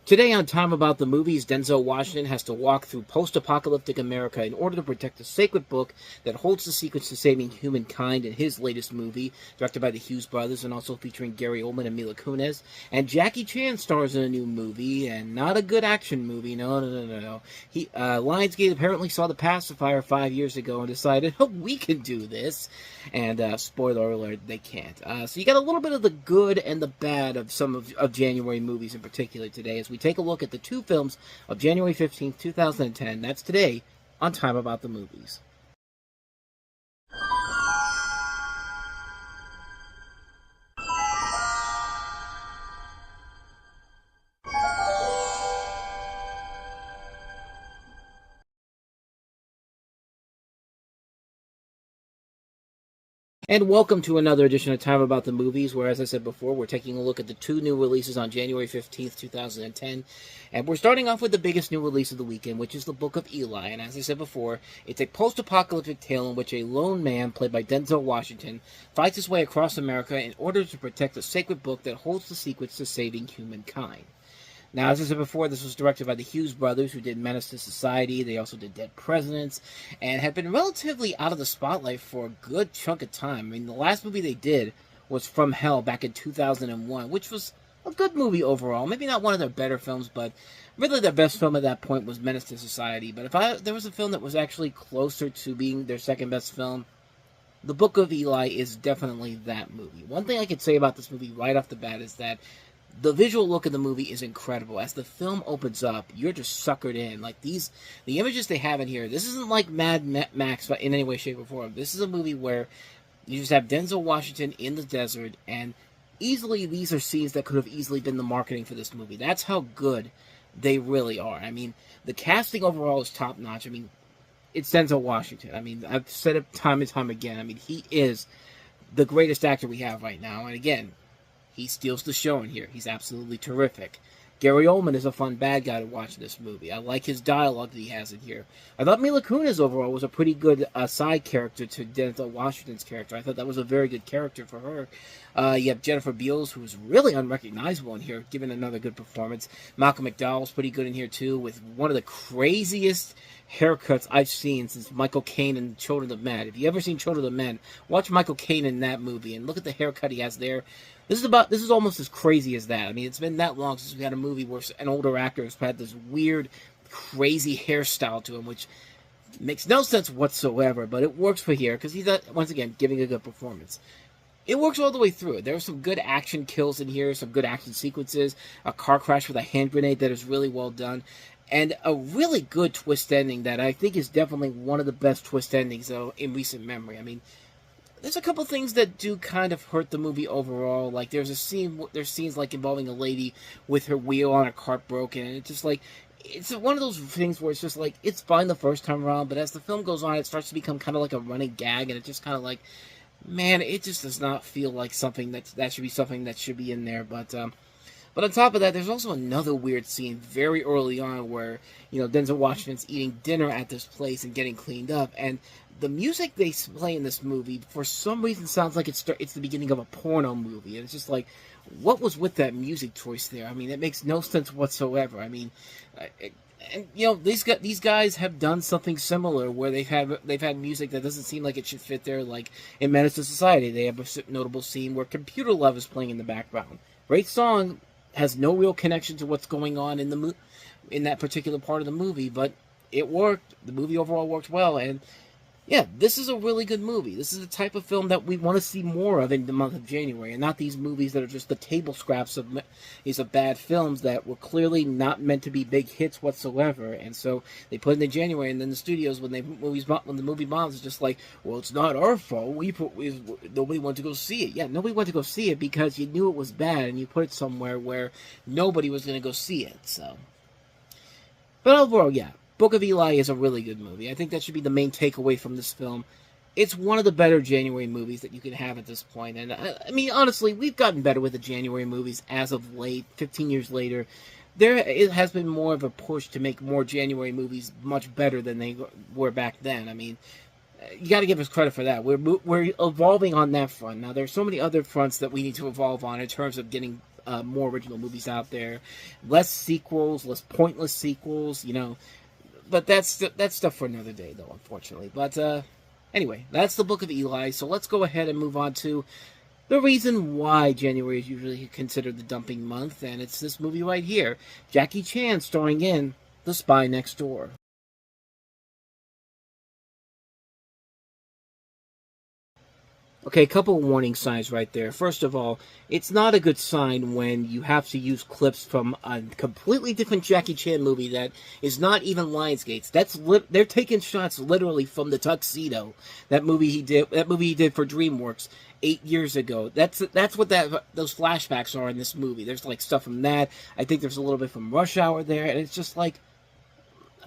Today on Time About the Movies, Denzel Washington has to walk through post-apocalyptic America in order to protect the sacred book that holds the secrets to saving humankind in his latest movie, directed by the Hughes brothers and also featuring Gary Oldman and Mila Kunis. And Jackie Chan stars in a new movie, and not a good action movie, no. Lionsgate apparently saw The Pacifier 5 years ago and decided, oh, we can do this. And spoiler alert, they can't. So you got a little bit of the good and the bad of some of January movies in particular today, as we take a look at the two films of January 15th, 2010. That's today on Time About the Movies. And welcome to another edition of Time About the Movies, where, as I said before, we're taking a look at the two new releases on January 15th, 2010. And we're starting off with the biggest new release of the weekend, which is The Book of Eli. And as I said before, it's a post-apocalyptic tale in which a lone man, played by Denzel Washington, fights his way across America in order to protect the sacred book that holds the secrets to saving humankind. Now, as I said before, this was directed by the Hughes brothers, who did Menace to Society. They also did Dead Presidents, and had been relatively out of the spotlight for a good chunk of time. I mean, the last movie they did was From Hell back in 2001, which was a good movie overall. Maybe not one of their better films, but really their best film at that point was Menace to Society. But if there was a film that was actually closer to being their second best film, The Book of Eli is definitely that movie. One thing I could say about this movie right off the bat is that the visual look of the movie is incredible. As the film opens up, you're just suckered in. Like the images they have in here, this isn't like Mad Max in any way, shape, or form. This is a movie where you just have Denzel Washington in the desert, and easily these are scenes that could have easily been the marketing for this movie. That's how good they really are. I mean, the casting overall is top-notch. I mean, it's Denzel Washington. I mean, I've said it time and time again. I mean, he is the greatest actor we have right now. And again, he steals the show in here. He's absolutely terrific. Gary Oldman is a fun bad guy to watch in this movie. I like his dialogue that he has in here. I thought Mila Kunis overall was a pretty good side character to Denzel Washington's character. I thought that was a very good character for her. You have Jennifer Beals, who's really unrecognizable in here, giving another good performance. Malcolm McDowell's pretty good in here too, with one of the craziest haircuts I've seen since Michael Caine in Children of Men. If you've ever seen Children of Men, watch Michael Caine in that movie and look at the haircut he has there. This is almost as crazy as that. I mean, it's been that long since we had a movie where an older actor has had this weird, crazy hairstyle to him, which makes no sense whatsoever, but it works for here, because he's, once again, giving a good performance. It works all the way through. There are some good action kills in here, some good action sequences, a car crash with a hand grenade that is really well done, and a really good twist ending that I think is definitely one of the best twist endings in recent memory. I mean, there's a couple things that do kind of hurt the movie overall. Like, there's scenes like involving a lady with her wheel on her cart broken, and it's just like, it's one of those things where it's just like, it's fine the first time around, but as the film goes on, it starts to become kind of like a running gag, and it's just kind of like, man, it just does not feel like something that should be something that should be in there. But on top of that, there's also another weird scene very early on where, you know, Denzel Washington's eating dinner at this place and getting cleaned up, and the music they play in this movie, for some reason, sounds like it's the beginning of a porno movie. And it's just like, what was with that music choice there? I mean, it makes no sense whatsoever. I mean, and you know, these guys have done something similar where they've had music that doesn't seem like it should fit there. Like in Menace to Society, they have a notable scene where Computer Love is playing in the background. Great song, has no real connection to what's going on in that particular part of the movie, but it worked. The movie overall worked well, and yeah, this is a really good movie. This is the type of film that we want to see more of in the month of January, and not these movies that are just the table scraps of bad films that were clearly not meant to be big hits whatsoever. And so they put it in January, and then the studios, when the movie bombs, it's just like, well, it's not our fault. Nobody wanted to go see it. Yeah, nobody wanted to go see it because you knew it was bad, and you put it somewhere where nobody was going to go see it. So, but overall, yeah. Book of Eli is a really good movie. I think that should be the main takeaway from this film. It's one of the better January movies that you can have at this point. And I mean, honestly, we've gotten better with the January movies as of late, 15 years later. It has been more of a push to make more January movies much better than they were back then. I mean, you got to give us credit for that. We're evolving on that front. Now, there's so many other fronts that we need to evolve on in terms of getting more original movies out there, less sequels, less pointless sequels, you know. But that's stuff for another day, though, unfortunately. But anyway, that's the Book of Eli. So let's go ahead and move on to the reason why January is usually considered the dumping month, and it's this movie right here, Jackie Chan starring in The Spy Next Door. Okay, a couple of warning signs right there. First of all, it's not a good sign when you have to use clips from a completely different Jackie Chan movie that is not even Lionsgate's. They're taking shots literally from The Tuxedo, that movie he did for DreamWorks 8 years ago. That's what those flashbacks are in this movie. There's like stuff from that. I think there's a little bit from Rush Hour there, and it's just like,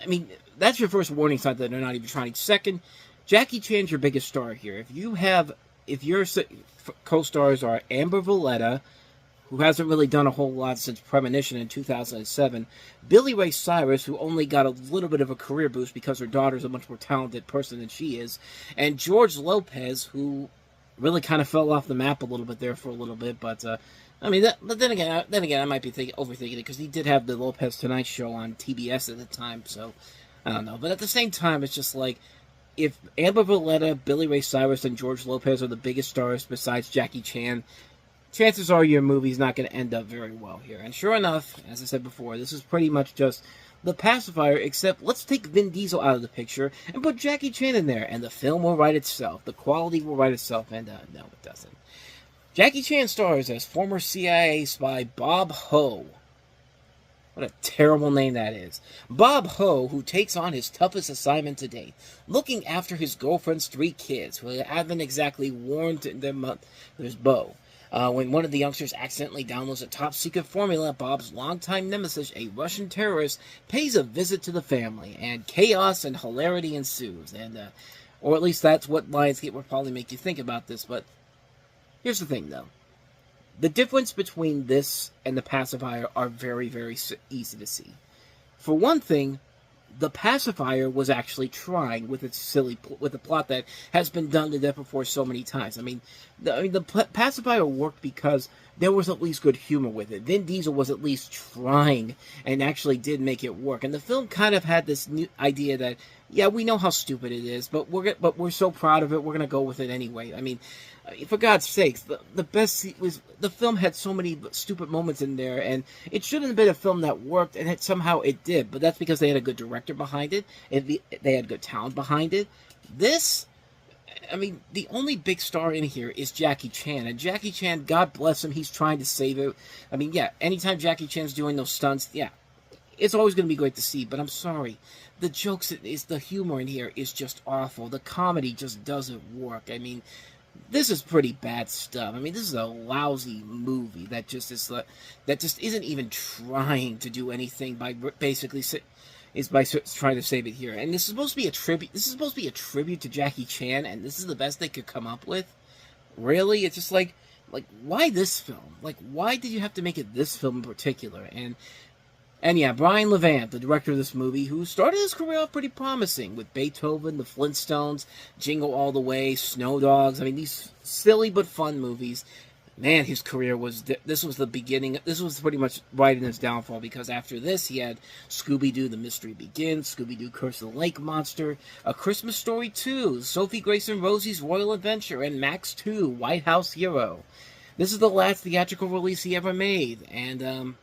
I mean, that's your first warning sign that they're not even trying. Second, Jackie Chan's your biggest star here. If your co-stars are Amber Valletta, who hasn't really done a whole lot since Premonition in 2007, Billy Ray Cyrus, who only got a little bit of a career boost because her daughter's a much more talented person than she is, and George Lopez, who really kind of fell off the map a little bit there for a little bit, but I mean, but then again, I might be overthinking it because he did have the Lopez Tonight Show on TBS at the time, so I don't know. But at the same time, it's just like, if Amber Valletta, Billy Ray Cyrus, and George Lopez are the biggest stars besides Jackie Chan, chances are your movie's not going to end up very well here. And sure enough, as I said before, this is pretty much just The Pacifier, except let's take Vin Diesel out of the picture and put Jackie Chan in there, and the film will write itself. The quality will write itself, and no, it doesn't. Jackie Chan stars as former CIA spy Bob Ho. What a terrible name that is. Bob Ho, who takes on his toughest assignment to date, looking after his girlfriend's 3 kids, who haven't exactly warned their mother's beau. When one of the youngsters accidentally downloads a top-secret formula, Bob's longtime nemesis, a Russian terrorist, pays a visit to the family, and chaos and hilarity ensues. And, or at least that's what Lionsgate would probably make you think about this, but here's the thing, though. The difference between this and The Pacifier are very, very easy to see. For one thing, The Pacifier was actually trying with with a plot that has been done to death before so many times. I mean, the Pacifier worked because there was at least good humor with it. Vin Diesel was at least trying and actually did make it work. And the film kind of had this new idea that, yeah, we know how stupid it is, but we're so proud of it, we're gonna go with it anyway. I mean, for God's sakes, the film had so many stupid moments in there, and it shouldn't have been a film that worked, and somehow it did. But that's because they had a good director behind it, and they had good talent behind it. This, I mean, the only big star in here is Jackie Chan, and Jackie Chan, God bless him, he's trying to save it. I mean, yeah, anytime Jackie Chan's doing those stunts, yeah, it's always going to be great to see, but I'm sorry. The the humor in here is just awful. The comedy just doesn't work. I mean, this is pretty bad stuff. I mean, this is a lousy movie that just isn't even trying to do anything by basically trying to save it here. And this is supposed to be a tribute. This is supposed to be a tribute to Jackie Chan, and this is the best they could come up with. Really, it's just like why this film? Like, why did you have to make it this film in particular? And yeah, Brian Levant, the director of this movie, who started his career off pretty promising with Beethoven, The Flintstones, Jingle All the Way, Snow Dogs. I mean, these silly but fun movies. Man, his career this was the beginning. This was pretty much right in his downfall, because after this, he had Scooby-Doo, The Mystery Begins, Scooby-Doo, Curse of the Lake Monster, A Christmas Story 2, Sophie Grace and Rosie's Royal Adventure, and Max 2, White House Hero. This is the last theatrical release he ever made, and,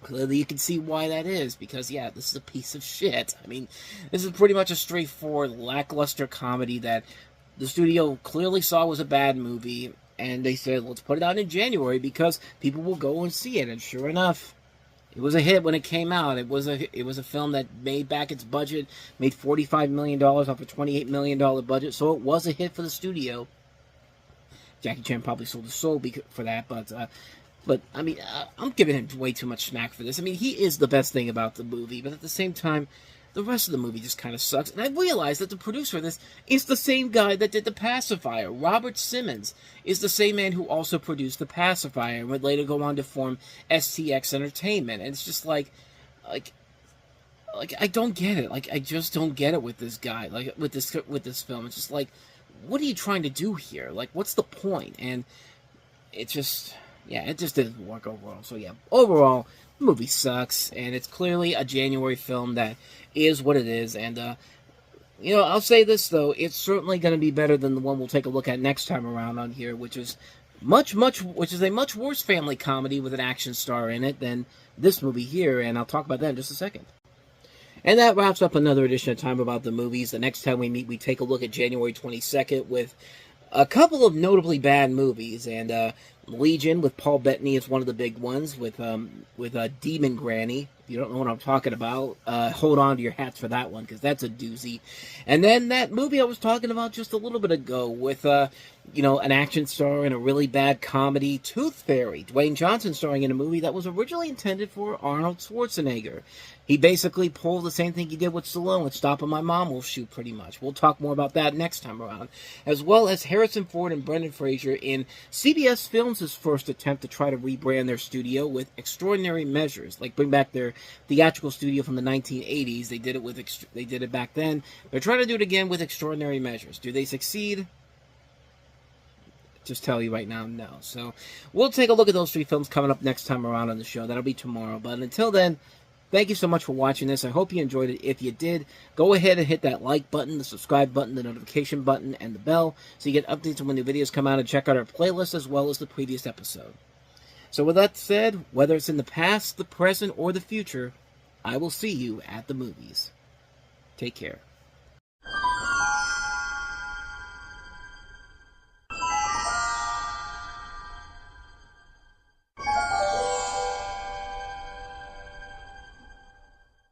clearly you can see why that is, because, yeah, this is a piece of shit. I mean, this is pretty much a straightforward, lackluster comedy that the studio clearly saw was a bad movie, and they said, let's put it out in January because people will go and see it. And sure enough, it was a hit when it came out. It was a film that made back its budget, made $45 million off a $28 million budget, so it was a hit for the studio. Jackie Chan probably sold his soul for that, but, I mean, I'm giving him way too much smack for this. I mean, he is the best thing about the movie, but at the same time, the rest of the movie just kind of sucks. And I realized that the producer of this is the same guy that did The Pacifier. Robert Simmons is the same man who also produced The Pacifier and would later go on to form STX Entertainment. And it's just like I don't get it. Like, I just don't get it with this guy. Like, with this film. It's just like, what are you trying to do here? Like, what's the point? And it just... Yeah, it just didn't work overall. So yeah, overall, the movie sucks, and it's clearly a January film that is what it is. And I'll say this though, it's certainly going to be better than the one we'll take a look at next time around on here, which is which is a much worse family comedy with an action star in it than this movie here. And I'll talk about that in just a second. And that wraps up another edition of Time About the Movies. The next time we meet, we take a look at January 22nd with a couple of notably bad movies. And Legion with Paul Bettany is one of the big ones with Demon Granny. If you don't know what I'm talking about, hold on to your hats for that one, because that's a doozy. And then that movie I was talking about just a little bit ago with, an action star in a really bad comedy, Tooth Fairy. Dwayne Johnson starring in a movie that was originally intended for Arnold Schwarzenegger. He basically pulled the same thing he did with Stallone with Stopping My Mom Will Shoot, pretty much. We'll talk more about that next time around. As well as Harrison Ford and Brendan Fraser in CBS Films' first attempt to try to rebrand their studio with extraordinary measures, like bring back their theatrical studio from the 1980s. They did it back then. They're trying to do it again with extraordinary measures. Do they succeed? Just tell you right now, no. So we'll take a look at those three films coming up next time around on the show. That'll be tomorrow. But until then, thank you so much for watching this. I hope you enjoyed it. If you did, go ahead and hit that like button, the subscribe button, the notification button, and the bell so you get updates on when new videos come out, and check out our playlist as well as the previous episode. So with that said, whether it's in the past, the present, or the future, I will see you at the movies. Take care.